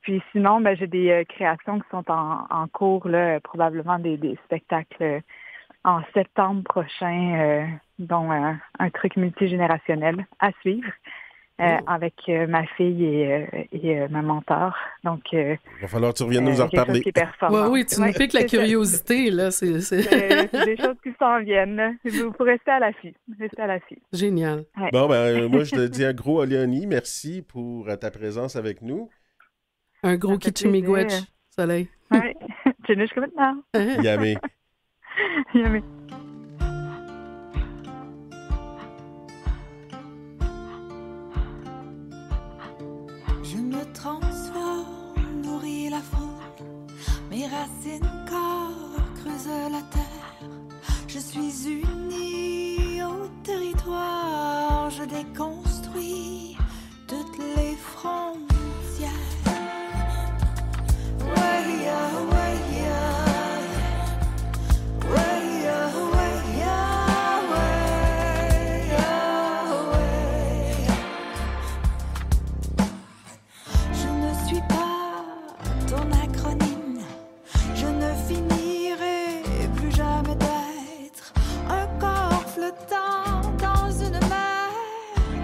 Puis sinon, j'ai des créations qui sont en cours, là, probablement des spectacles en septembre prochain, dont un truc multigénérationnel à suivre avec ma fille et ma mentor. Donc, il va falloir que tu reviennes nous en reparler. Oui, tu nous piques la curiosité. Là, c'est des choses qui s'en viennent. Il faut rester à l'affût. Génial. Ouais. Bon, moi, je te dis un gros Olioni, merci pour ta présence avec nous. Un gros Kichimigwech, Soleil. Oui, tu nous comme maintenant. Yamé. Yamé. Je me transforme nourrit la faune, mes racines corps creusent la terre. Je suis unie au territoire, je déconstruis toutes les frontières. Ouais, yeah, ouais, yeah. Ouais, yeah, ouais, yeah, ouais, yeah, ouais. Je ne suis pas ton acronyme, je ne finirai plus jamais d'être un corps flottant dans une mer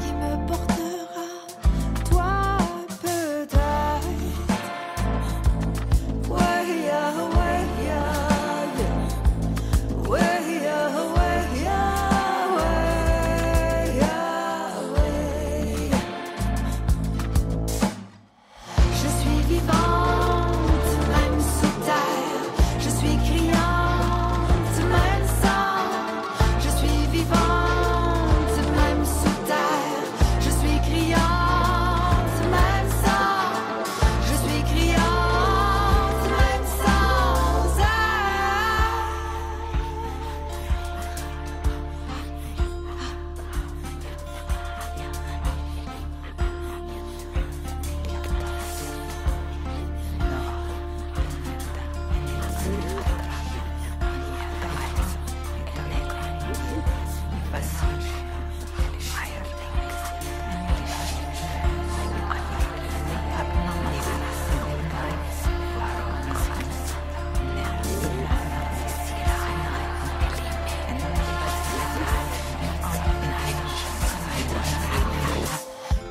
qui me portera, toi peut-être. Ouais, yeah, ouais, yeah, yeah. Ouais, yeah, ouais, yeah, ouais, yeah, ouais. Je suis vivante, même sous terre. Je suis criante, même sans. Je suis vivante, même sous terre. Je suis criante, même sans. Je suis criante, même sans air.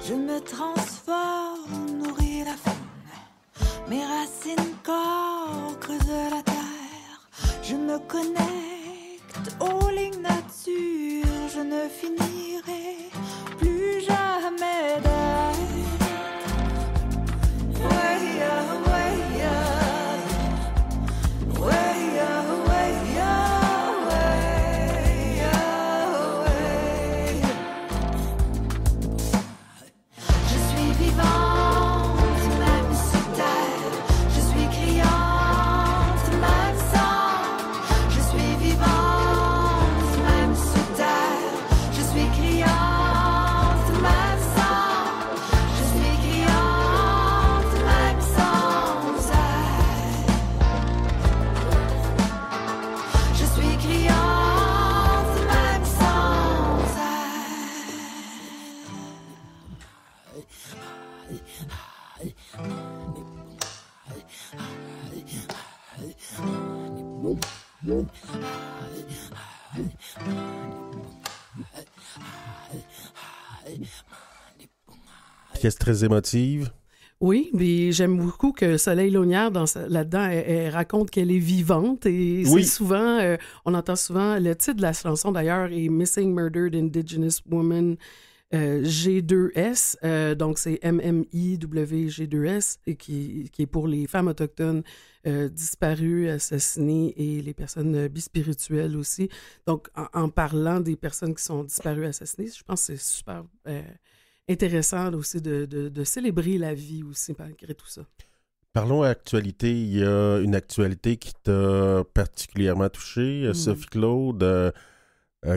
Je me transforme, nourris la faune. Mes racines corps creusent la terre. Je me connecte aux lignes nature. Je ne finirai plus jamais d'être. Ouais, yeah, ouais, yeah. Ouais, yeah, ouais, yeah, ouais, yeah, ouais. Je suis vivante, même sous terre. Je suis criante, même sans. Je suis vivante, même sous terre. Je suis criante, même sans. Je suis criante, même sans air. Je suis criante, même sans air. Pièce très émotive. Oui, mais j'aime beaucoup que Soleil Launière, là-dedans, elle raconte qu'elle est vivante. Et Oui. c'est souvent, on entend souvent, le titre de la chanson d'ailleurs est Missing Murdered Indigenous Woman G2S. Donc c'est MMIWG2S, et qui est pour les femmes autochtones disparues, assassinées et les personnes bispirituelles aussi. Donc en parlant des personnes qui sont disparues, assassinées, je pense que c'est super intéressant aussi de célébrer la vie aussi malgré tout ça. Parlons actualité. Il y a une actualité qui t'a particulièrement touché, Sophie Claude.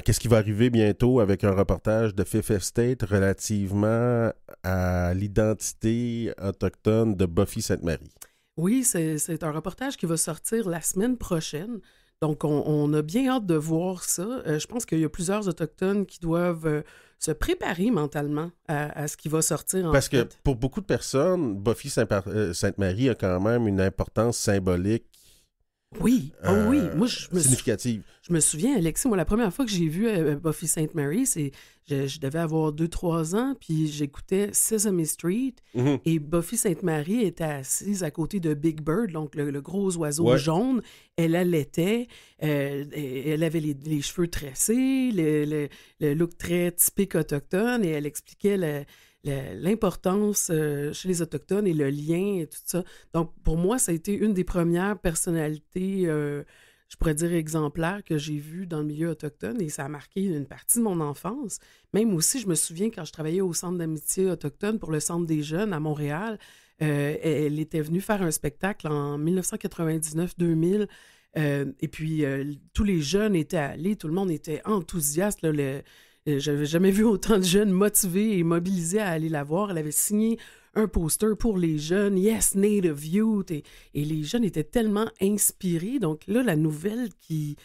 Qu'est-ce qui va arriver bientôt avec un reportage de Fifth Estate relativement à l'identité autochtone de Buffy Sainte-Marie? Oui, c'est un reportage qui va sortir la semaine prochaine. Donc, on a bien hâte de voir ça. Je pense qu'il y a plusieurs Autochtones qui doivent se préparer mentalement à ce qui va sortir. Parce que pour beaucoup de personnes, Buffy Sainte-Marie a quand même une importance symbolique. Oui, oui. Moi, significative. Je me souviens, Alexis, moi, la première fois que j'ai vu Buffy Sainte-Marie, je devais avoir 2-3 ans, puis j'écoutais Sesame Street, et Buffy Sainte-Marie était assise à côté de Big Bird, donc le gros oiseau jaune. Elle allaitait, elle avait les cheveux tressés, le look très typique autochtone, et elle expliquait l'importance chez les Autochtones et le lien et tout ça. Donc, pour moi, ça a été une des premières personnalités, je je pourrais dire, exemplaires que j'ai vus dans le milieu autochtone et ça a marqué une partie de mon enfance. Même aussi, je me souviens quand je travaillais au Centre d'amitié autochtone pour le Centre des jeunes à Montréal, elle était venue faire un spectacle en 1999-2000 et puis tous les jeunes étaient allés, tout le monde était enthousiaste. Là, j'avais jamais vu autant de jeunes motivés et mobilisés à aller la voir. Elle avait signé un poster pour les jeunes, Yes, Native Youth, et les jeunes étaient tellement inspirés. Donc là, la nouvelle qui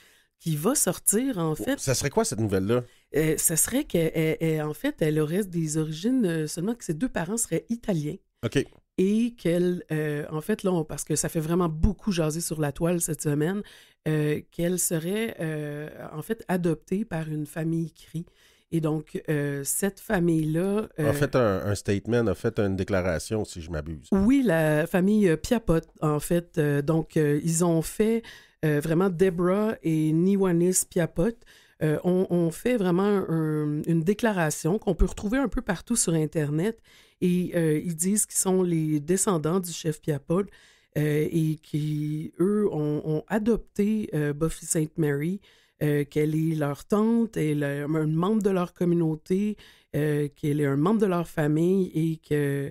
va sortir, en fait... Ça serait quoi, cette nouvelle-là? ça serait qu'en fait, elle aurait des origines, seulement que ses deux parents seraient italiens. OK. Et qu'elle, en fait, là, parce que ça fait vraiment beaucoup jaser sur la toile cette semaine, qu'elle serait, en fait, adoptée par une famille Cri. Et donc, cette famille-là... a fait un statement, a fait une déclaration, si je m'abuse. Oui, la famille Piapot, en fait. Donc, ils ont fait vraiment Deborah et Niwanis Piapot. On fait vraiment une déclaration qu'on peut retrouver un peu partout sur Internet. Et ils disent qu'ils sont les descendants du chef Piapot et qui, eux, ont adopté Buffy St. Mary, qu'elle est leur tante, elle est un membre de leur communauté, qu'elle est un membre de leur famille et que...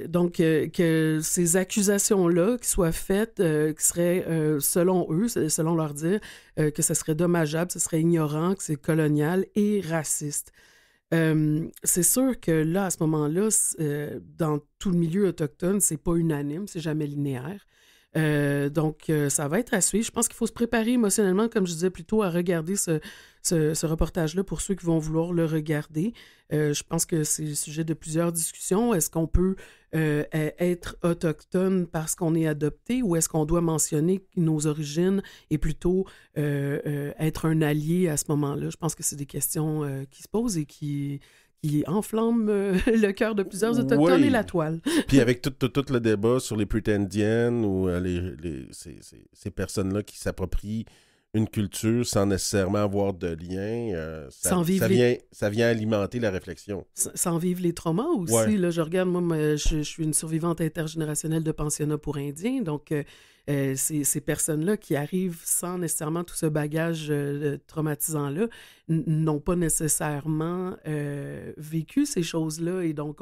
donc, que ces accusations-là qui soient faites, qui seraient, selon eux, selon leur dire, que ce serait dommageable, ce serait ignorant, que c'est colonial et raciste. C'est sûr que là, à ce moment-là, dans tout le milieu autochtone, c'est pas unanime, c'est jamais linéaire. Donc, ça va être à suivre. Je pense qu'il faut se préparer émotionnellement, comme je disais plus tôt, à regarder ce reportage-là pour ceux qui vont vouloir le regarder. Je pense que c'est le sujet de plusieurs discussions. Est-ce qu'on peut être autochtone parce qu'on est adopté ou est-ce qu'on doit mentionner nos origines et plutôt être un allié à ce moment-là? Je pense que c'est des questions qui se posent et qui enflamme le cœur de plusieurs autochtones et la toile. Puis avec tout le débat sur les Pretendiennes ou ces personnes-là qui s'approprient une culture sans nécessairement avoir de lien, ça vient alimenter la réflexion. Sans vivre les traumas aussi. Ouais. Là, je regarde, moi, je suis une survivante intergénérationnelle de pensionnat pour Indiens, donc ces personnes-là qui arrivent sans nécessairement tout ce bagage traumatisant-là n'ont pas nécessairement vécu ces choses-là, et donc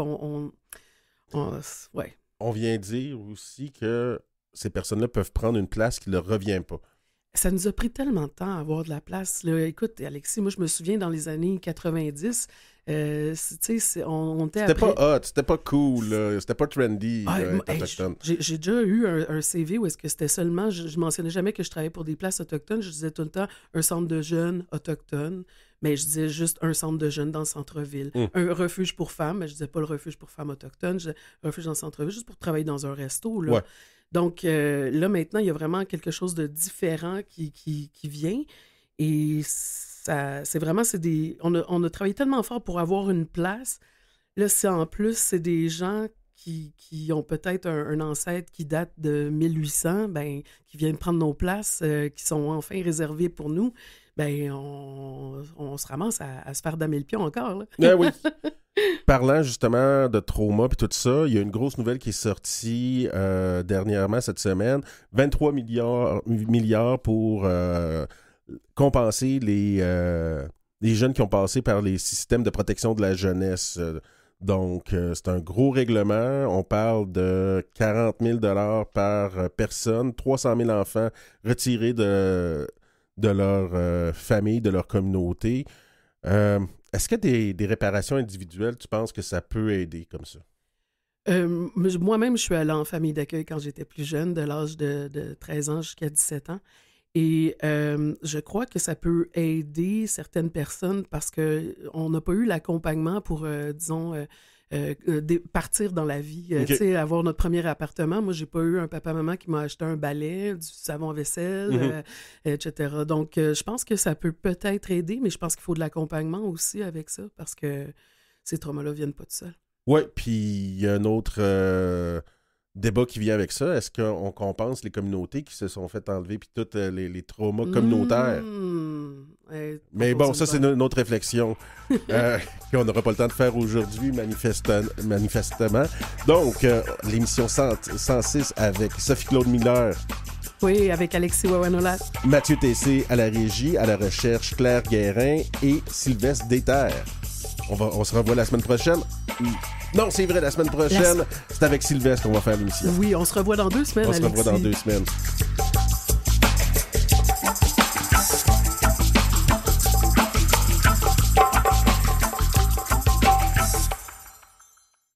ouais. On vient dire aussi que ces personnes-là peuvent prendre une place qui ne leur revient pas. Ça nous a pris tellement de temps à avoir de la place. Là. Écoute, Alexis, moi, je me souviens dans les années 90, on était C'était pas hot, c'était pas cool, là. C'était pas trendy, autochtone. J'ai déjà eu un CV où est-ce que c'était seulement... Je mentionnais jamais que je travaillais pour des places autochtones. Je disais tout le temps un centre de jeunes autochtones, mais je disais juste un centre de jeunes dans le centre-ville. Un refuge pour femmes, mais je disais pas le refuge pour femmes autochtones. Je disais un refuge dans le centre-ville juste pour travailler dans un resto, là. Ouais. Donc, là, maintenant, il y a vraiment quelque chose de différent qui vient. Et c'est vraiment... On a travaillé tellement fort pour avoir une place. Là, en plus, c'est des gens qui ont peut-être un ancêtre qui date de 1800, qui viennent prendre nos places, qui sont enfin réservées pour nous. On se ramasse à se faire damer le pion encore, là. Oui. Parlant justement de trauma et tout ça, il y a une grosse nouvelle qui est sortie dernièrement cette semaine. 23 milliards pour compenser les jeunes qui ont passé par les systèmes de protection de la jeunesse. Donc, c'est un gros règlement. On parle de 40 000 $ par personne, 300 000 enfants retirés de leur famille, de leur communauté. Est-ce que des réparations individuelles, tu penses que ça peut aider comme ça? Moi-même, je suis allée en famille d'accueil quand j'étais plus jeune, de l'âge de 13 ans jusqu'à 17 ans. Et je crois que ça peut aider certaines personnes parce qu'on n'a pas eu l'accompagnement pour, disons, partir dans la vie. Okay. Tu sais, avoir notre premier appartement. Moi, j'ai pas eu un papa-maman qui m'a acheté un balai, du savon à vaisselle, etc. Donc, je pense que ça peut peut-être aider, mais je pense qu'il faut de l'accompagnement aussi avec ça parce que ces traumas-là viennent pas tout seuls. Oui, puis il y a un autre débat qui vient avec ça. Est-ce qu'on compense les communautés qui se sont fait enlever puis tous les traumas communautaires? Mais bon, ça, c'est une autre réflexion qu'on n'aura pas le temps de faire aujourd'hui, manifestement. Donc, l'émission 106 avec Sophie-Claude Miller Oui, avec Alexis Wawanola. Mathieu Tessé à la régie, à la recherche, Claire Guérin et Sylvestre Déterre. On se revoit la semaine prochaine. Non, c'est vrai, la semaine prochaine, c'est avec Sylvestre qu'on va faire l'émission. Oui, on se revoit dans 2 semaines, On se revoit Alexis. dans 2 semaines.